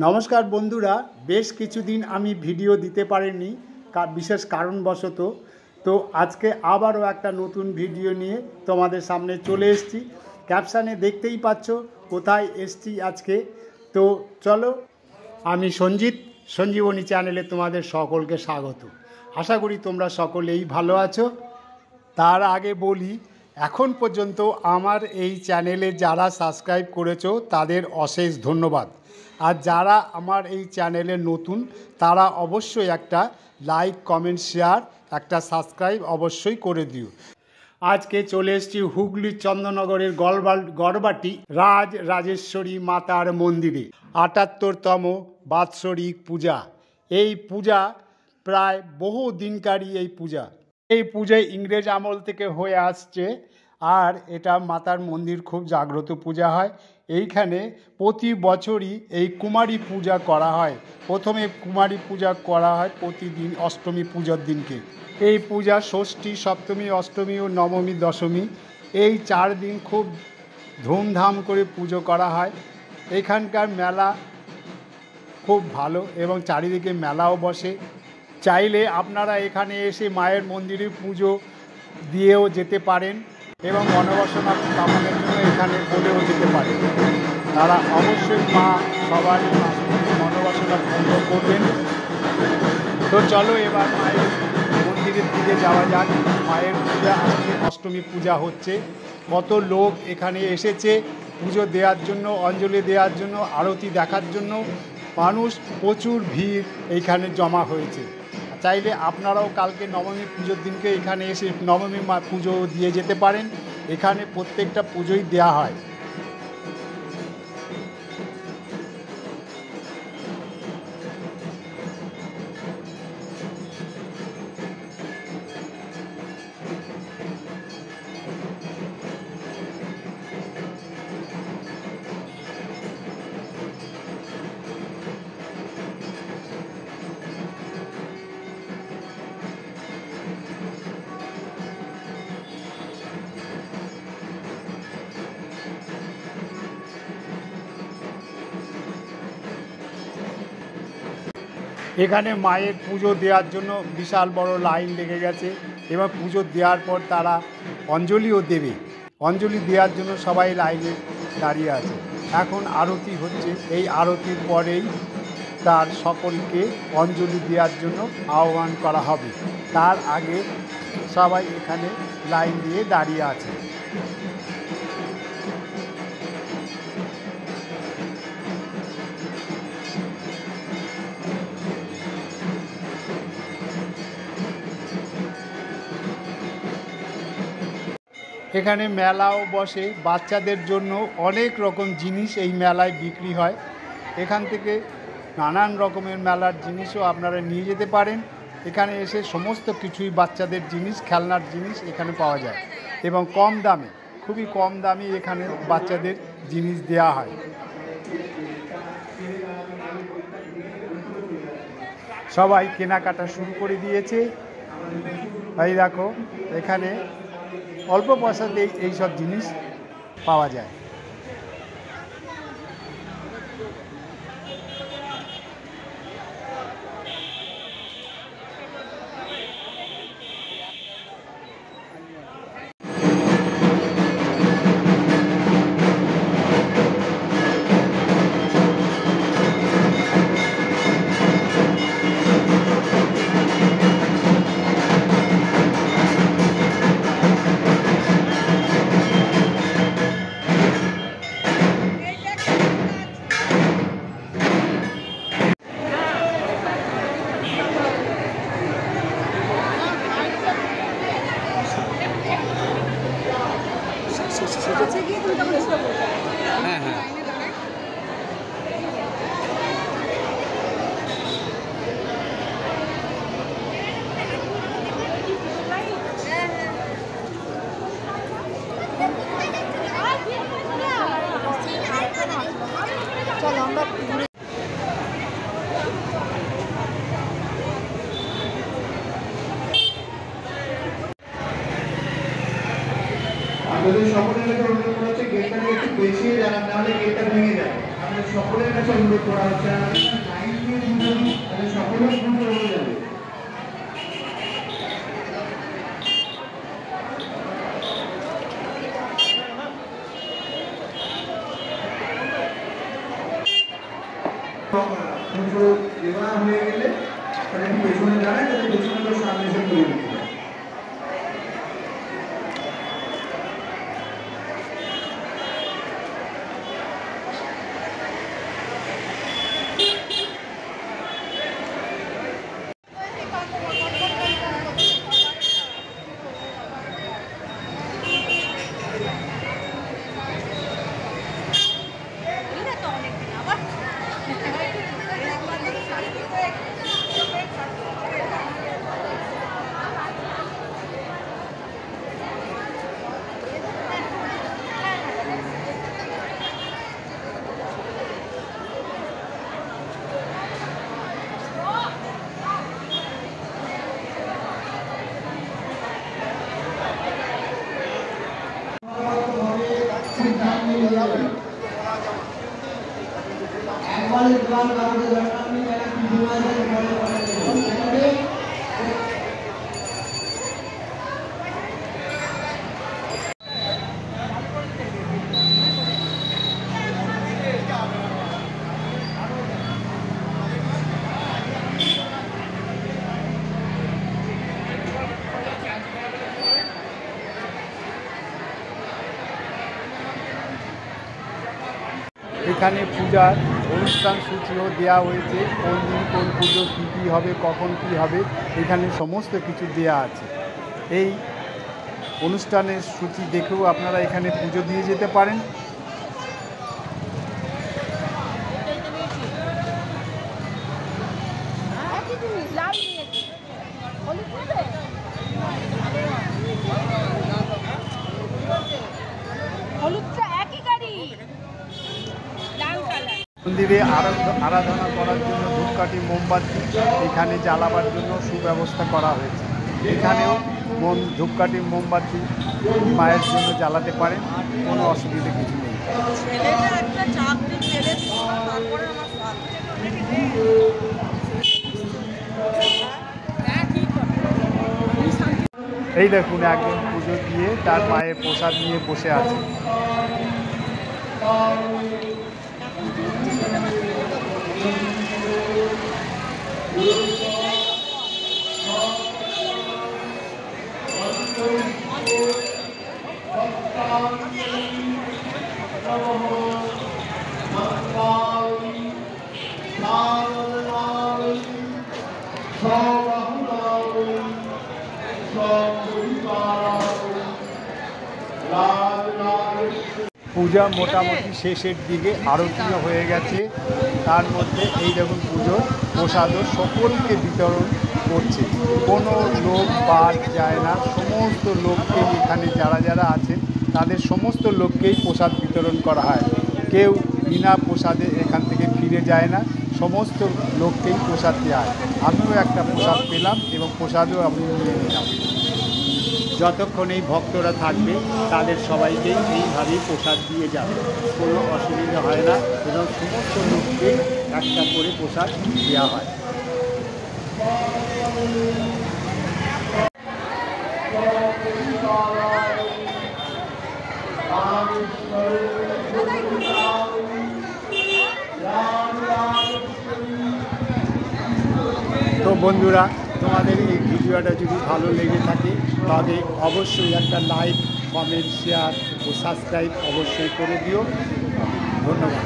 নমস্কার বন্ধুরা, বেশ কিছুদিন আমি ভিডিও দিতে পারিনি বিশেষ কারণবশত। তো আজকে আবারও একটা নতুন ভিডিও নিয়ে তোমাদের সামনে চলে এসেছি। ক্যাপশানে দেখতেই পাচ্ছ কোথায় এসেছি আজকে। তো চলো, আমি সঞ্জীবনী চ্যানেলে তোমাদের সকলকে স্বাগত। আশা করি তোমরা সকলেই ভালো আছো। তার আগে বলি, এখন পর্যন্ত আমার এই চ্যানেলে যারা সাবস্ক্রাইব করেছো তাদের অশেষ ধন্যবাদ। আর যারা আমার এই চ্যানেলে নতুন তারা অবশ্যই একটা লাইক, কমেন্ট, শেয়ার, একটা সাবস্ক্রাইব অবশ্যই করে দিও। আজকে চলে এসেছি হুগলির চন্দননগরের গড়বাটি রাজরাজেশ্বরী মাতার মন্দিরে ৭৮তম বাৎসরিক পূজা। এই পূজা প্রায় বহু দিনকারী এই পূজা। এই পূজায় ইংরেজ আমল থেকে হয়ে আসছে। আর এটা মাতার মন্দির খুব জাগ্রত পূজা হয়। এইখানে প্রতি বছরই এই কুমারী পূজা করা হয়। প্রথমে কুমারী পূজা করা হয় প্রতিদিন অষ্টমী পূজার দিনকে। এই পূজা ষষ্ঠী, সপ্তমী, অষ্টমী ও নবমী, দশমী এই 4 দিন খুব ধুমধাম করে পুজো করা হয়। এখানকার মেলা খুব ভালো এবং চারিদিকে মেলাও বসে। চাইলে আপনারা এখানে এসে মায়ের মন্দিরে পুজো দিয়েও যেতে পারেন এবং মনোবাসনা কামনের জন্য এখানে বলেও যেতে পারেন। তারা অবশ্যই মা সবার মনোবাসনা পূর্ণ করবেন। তো চলো এবার মায়ের মন্দিরের দিকে যাওয়া যাক। মায়ের পূজা আজকে অষ্টমী পূজা হচ্ছে। কত লোক এখানে এসেছে পুজো দেওয়ার জন্য, অঞ্জলি দেওয়ার জন্য, আরতি দেখার জন্য। মানুষ প্রচুর ভিড় এইখানে জমা হয়েছে। চাইলে আপনারাও কালকে নবমী পুজোর দিনকে এখানে এসে নবমী মা পুজো দিয়ে যেতে পারেন। এখানে প্রত্যেকটা পুজোই দেওয়া হয়। এখানে মায়ের পুজো দেওয়ার জন্য বিশাল বড় লাইন লেগে গেছে। এবার পুজো দেওয়ার পর তারা অঞ্জলিও দেবে। অঞ্জলি দেওয়ার জন্য সবাই লাইনে দাঁড়িয়ে আছে। এখন আরতি হচ্ছে। এই আরতির পরেই তার সকলকে অঞ্জলি দেওয়ার জন্য আহ্বান করা হবে। তার আগে সবাই এখানে লাইন দিয়ে দাঁড়িয়ে আছে। এখানে মেলাও বসে। বাচ্চাদের জন্য অনেক রকম জিনিস এই মেলায় বিক্রি হয়। এখান থেকে নানান রকমের মেলার জিনিসও আপনারা নিয়ে যেতে পারেন। এখানে এসে সমস্ত কিছুই বাচ্চাদের জিনিস, খেলনার জিনিস এখানে পাওয়া যায় এবং কম দামে, খুবই কম দামে এখানে বাচ্চাদের জিনিস দেওয়া হয়। সবাই কেনাকাটা শুরু করে দিয়েছে। এই দেখো, এখানে অল্প পয়সাতেই এইসব জিনিস পাওয়া যায়। হ্যাঁ হ্যাঁ চলো আমরা আপনাদের সকলের কাছে অনুরোধ করা হচ্ছে গেটটাকে একটু পেছিয়ে জানান, নাহলে গেটটা ভেঙে যায়। সকলের কাছে অনুরোধ করা হচ্ছে লাইন দিয়ে সকলের পুজো হয়ে যাবে। পুজো দেওয়া হয়ে গেলে তাহলে পেছনে দাঁড়ায় তাহলে পেছনে তো সামনে এসে করে দিতে হবে। এখানে পূজার অনুষ্ঠান সূচিও দেওয়া হয়েছে, কোন দিন কোন পুজো কী কী হবে, কখন কী হবে, এখানে সমস্ত কিছু দেওয়া আছে। এই অনুষ্ঠানের সূচি দেখেও আপনারা এখানে পুজো দিয়ে যেতে পারেন। মন্দিরে আরাধনা করার জন্য ধূপকাঠি মোমবাতি এখানে জ্বালাবার জন্য সুব্যবস্থা করা হয়েছে। এখানেও ধূপকাঠি মোমবাতি মায়ের জন্য জ্বালাতে পারেন, কোনো অসুবিধা কিছু নেই। এই দেখুন একজন পুজো দিয়ে তার মায়ের প্রসাদ নিয়ে বসে আছে। পূজা মোটামুটি শেষের দিকে, আরতিও হয়ে গেছে। তার মধ্যে এই দেখুন পুজোর প্রসাদও সকলকে বিতরণ করছে, কোনো লোক বাদ যায় না। সমস্ত লোককেই এখানে যারা যারা আছেন তাদের সমস্ত লোককেই প্রসাদ বিতরণ করা হয়। কেউ বিনা প্রসাদে এখান থেকে ফিরে যায় না, সমস্ত লোককেই প্রসাদ দেওয়া হয়। আমিও একটা প্রসাদ পেলাম এবং প্রসাদও আমি নিয়ে নিলাম। যতক্ষণ এই ভক্তরা থাকবে তাদের সবাইকেই এইভাবেই প্রসাদ দিয়ে যাবে, কোনো অসুবিধা হয় না এবং সমস্ত লোককে একটা করে প্রসাদ দেওয়া হয়। তো বন্ধুরা, তোমাদের এই ভিডিওটা যদি ভালো লেগে থাকে তবে অবশ্যই একটা লাইক, কমেন্ট, শেয়ার ও সাবস্ক্রাইব অবশ্যই করে দিও। ধন্যবাদ।